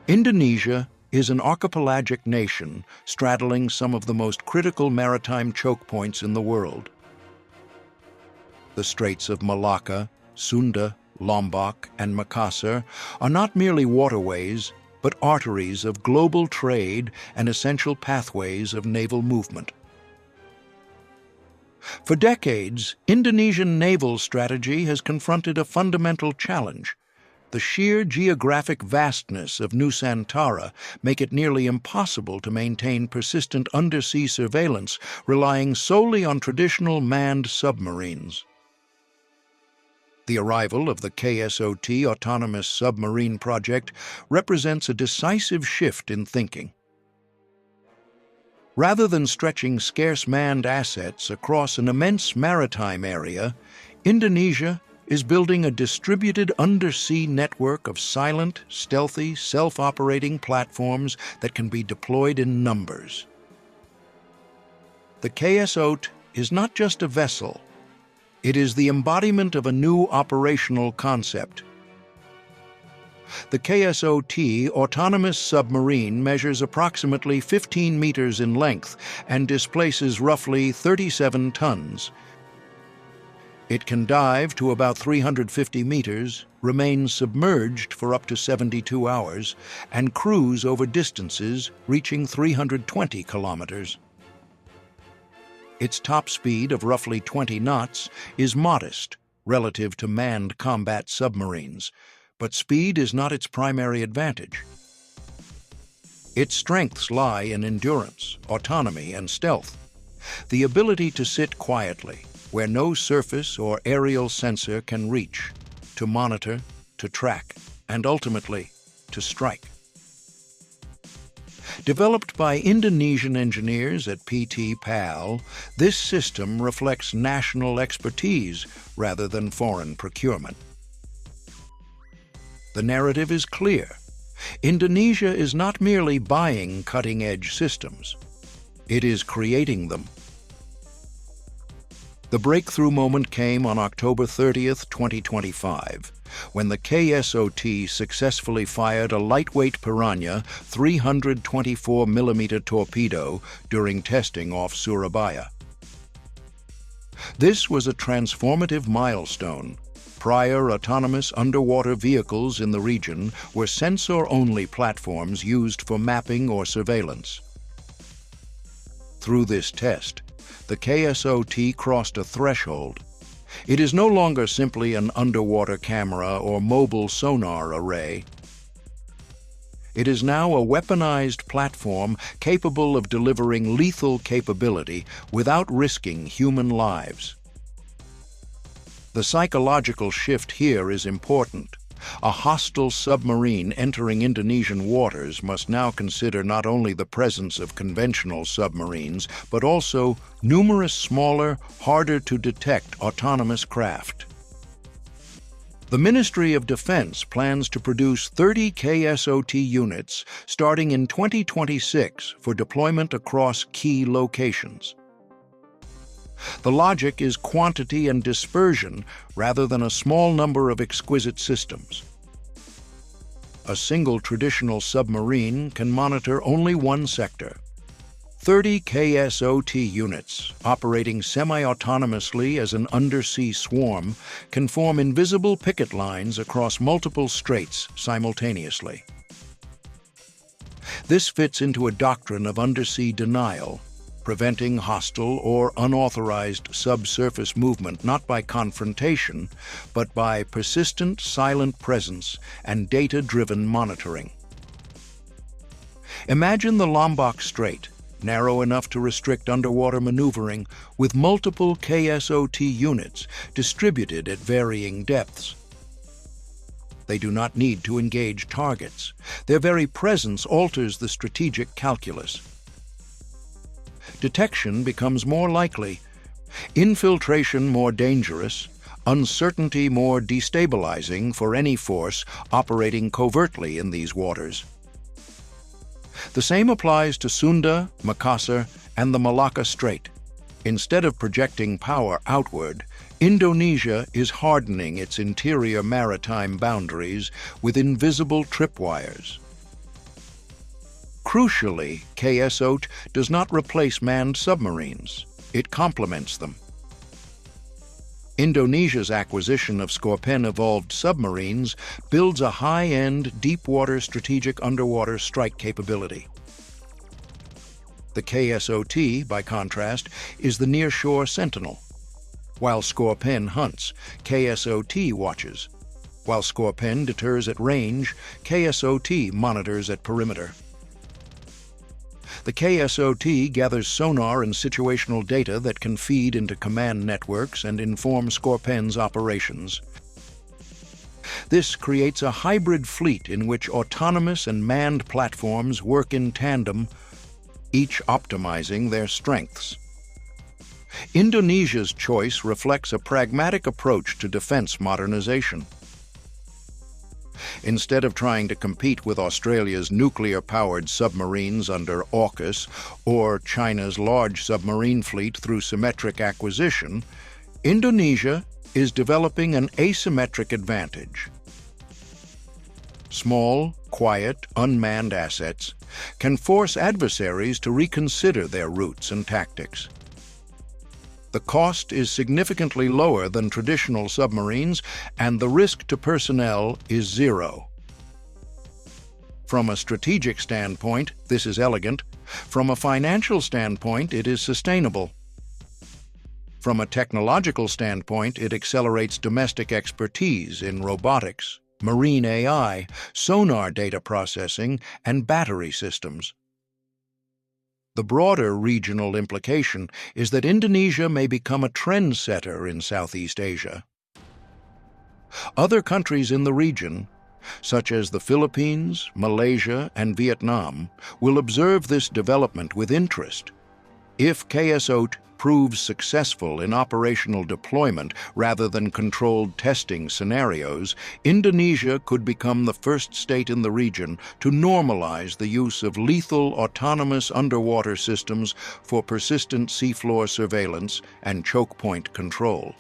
Indonesia is an archipelagic nation straddling some of the most critical maritime choke points in the world. The Straits of Malacca, Sunda, Lombok, and Makassar are not merely waterways, but arteries of global trade and essential pathways of naval movement. For decades, Indonesian naval strategy has confronted a fundamental challenge. The sheer geographic vastness of Nusantara make it nearly impossible to maintain persistent undersea surveillance relying solely on traditional manned submarines. The arrival of the KSOT autonomous submarine project represents a decisive shift in thinking. Rather than stretching scarce manned assets across an immense maritime area, Indonesia is building a distributed undersea network of silent, stealthy, self-operating platforms that can be deployed in numbers. The KSOT is not just a vessel. It is the embodiment of a new operational concept. The KSOT autonomous submarine measures approximately 15 meters in length and displaces roughly 37 tons. It can dive to about 350 meters, remain submerged for up to 72 hours, and cruise over distances reaching 320 kilometers. Its top speed of roughly 20 knots is modest relative to manned combat submarines, but speed is not its primary advantage. Its strengths lie in endurance, autonomy, and stealth. The ability to sit quietly, where no surface or aerial sensor can reach, to monitor, to track, and ultimately, to strike. Developed by Indonesian engineers at PT PAL, this system reflects national expertise rather than foreign procurement. The narrative is clear. Indonesia is not merely buying cutting-edge systems. It is creating them. The breakthrough moment came on October 30th, 2025, when the KSOT successfully fired a lightweight Piranha 324mm torpedo during testing off Surabaya. This was a transformative milestone. Prior autonomous underwater vehicles in the region were sensor-only platforms used for mapping or surveillance. Through this test, the KSOT crossed a threshold. It is no longer simply an underwater camera or mobile sonar array. It is now a weaponized platform capable of delivering lethal capability without risking human lives. The psychological shift here is important. A hostile submarine entering Indonesian waters must now consider not only the presence of conventional submarines, but also numerous smaller, harder-to-detect autonomous craft. The Ministry of Defense plans to produce 30 KSOT units starting in 2026 for deployment across key locations. The logic is quantity and dispersion rather than a small number of exquisite systems. A single traditional submarine can monitor only one sector. 30 KSOT units, operating semi-autonomously as an undersea swarm, can form invisible picket lines across multiple straits simultaneously. This fits into a doctrine of undersea denial, preventing hostile or unauthorized subsurface movement not by confrontation, but by persistent silent presence and data-driven monitoring. Imagine the Lombok Strait, narrow enough to restrict underwater maneuvering, with multiple KSOT units distributed at varying depths. They do not need to engage targets. Their very presence alters the strategic calculus. Detection becomes more likely, infiltration more dangerous, uncertainty more destabilizing for any force operating covertly in these waters. The same applies to Sunda, Makassar, and the Malacca Strait. Instead of projecting power outward, Indonesia is hardening its interior maritime boundaries with invisible tripwires. Crucially, KSOT does not replace manned submarines. It complements them. Indonesia's acquisition of Scorpene evolved submarines builds a high-end, deep-water strategic underwater strike capability. The KSOT, by contrast, is the nearshore sentinel. While Scorpene hunts, KSOT watches. While Scorpene deters at range, KSOT monitors at perimeter. The KSOT gathers sonar and situational data that can feed into command networks and inform Scorpene's operations. This creates a hybrid fleet in which autonomous and manned platforms work in tandem, each optimizing their strengths. Indonesia's choice reflects a pragmatic approach to defense modernization. Instead of trying to compete with Australia's nuclear-powered submarines under AUKUS or China's large submarine fleet through symmetric acquisition, Indonesia is developing an asymmetric advantage. Small, quiet, unmanned assets can force adversaries to reconsider their routes and tactics. The cost is significantly lower than traditional submarines, and the risk to personnel is zero. From a strategic standpoint, this is elegant. From a financial standpoint, it is sustainable. From a technological standpoint, it accelerates domestic expertise in robotics, marine AI, sonar data processing, and battery systems. The broader regional implication is that Indonesia may become a trendsetter in Southeast Asia. Other countries in the region, such as the Philippines, Malaysia, and Vietnam, will observe this development with interest. If KSOT proves successful in operational deployment rather than controlled testing scenarios, Indonesia could become the first state in the region to normalize the use of lethal autonomous underwater systems for persistent seafloor surveillance and choke point control.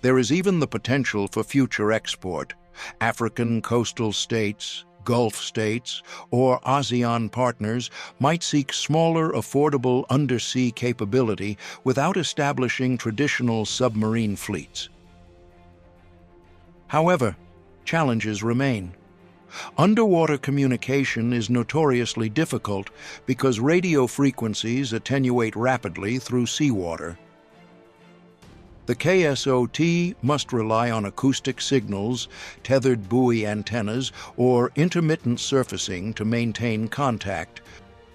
There is even the potential for future export. African coastal states, Gulf states, or ASEAN partners might seek smaller, affordable undersea capability without establishing traditional submarine fleets. However, challenges remain. Underwater communication is notoriously difficult because radio frequencies attenuate rapidly through seawater. The KSOT must rely on acoustic signals, tethered buoy antennas, or intermittent surfacing to maintain contact,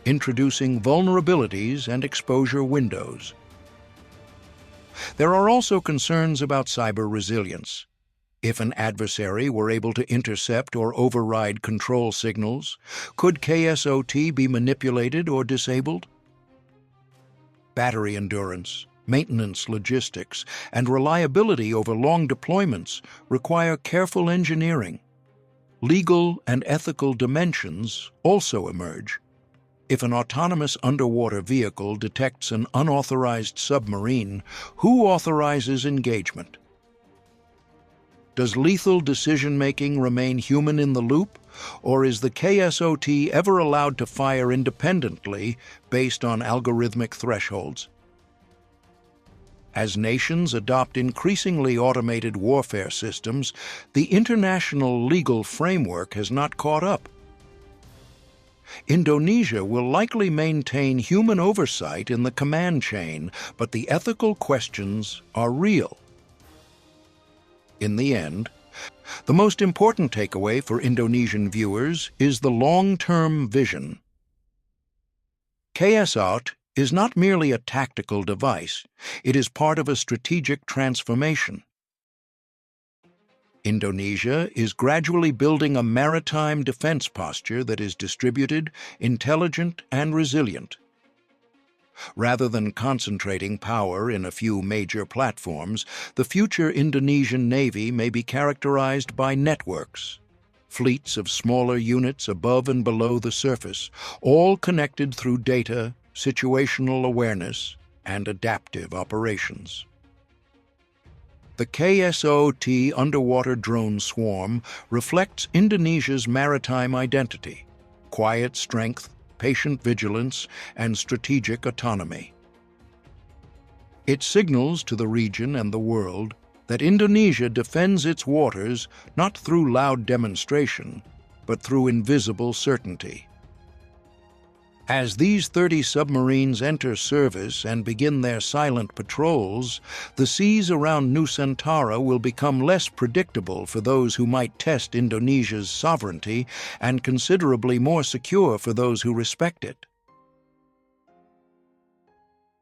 introducing vulnerabilities and exposure windows. There are also concerns about cyber resilience. If an adversary were able to intercept or override control signals, could KSOT be manipulated or disabled? Battery endurance, maintenance logistics, and reliability over long deployments require careful engineering. Legal and ethical dimensions also emerge. If an autonomous underwater vehicle detects an unauthorized submarine, who authorizes engagement? Does lethal decision-making remain human in the loop, or is the KSOT ever allowed to fire independently based on algorithmic thresholds? As nations adopt increasingly automated warfare systems, the international legal framework has not caught up. Indonesia will likely maintain human oversight in the command chain, but the ethical questions are real. In the end, the most important takeaway for Indonesian viewers is the long-term vision. KSOT is not merely a tactical device, it is part of a strategic transformation. Indonesia is gradually building a maritime defense posture that is distributed, intelligent, and resilient. Rather than concentrating power in a few major platforms, the future Indonesian Navy may be characterized by networks, fleets of smaller units above and below the surface, all connected through data, situational awareness, and adaptive operations. The KSOT underwater drone swarm reflects Indonesia's maritime identity: quiet strength, patient vigilance, and strategic autonomy. It signals to the region and the world that Indonesia defends its waters not through loud demonstration, but through invisible certainty. As these 30 submarines enter service and begin their silent patrols, the seas around Nusantara will become less predictable for those who might test Indonesia's sovereignty and considerably more secure for those who respect it.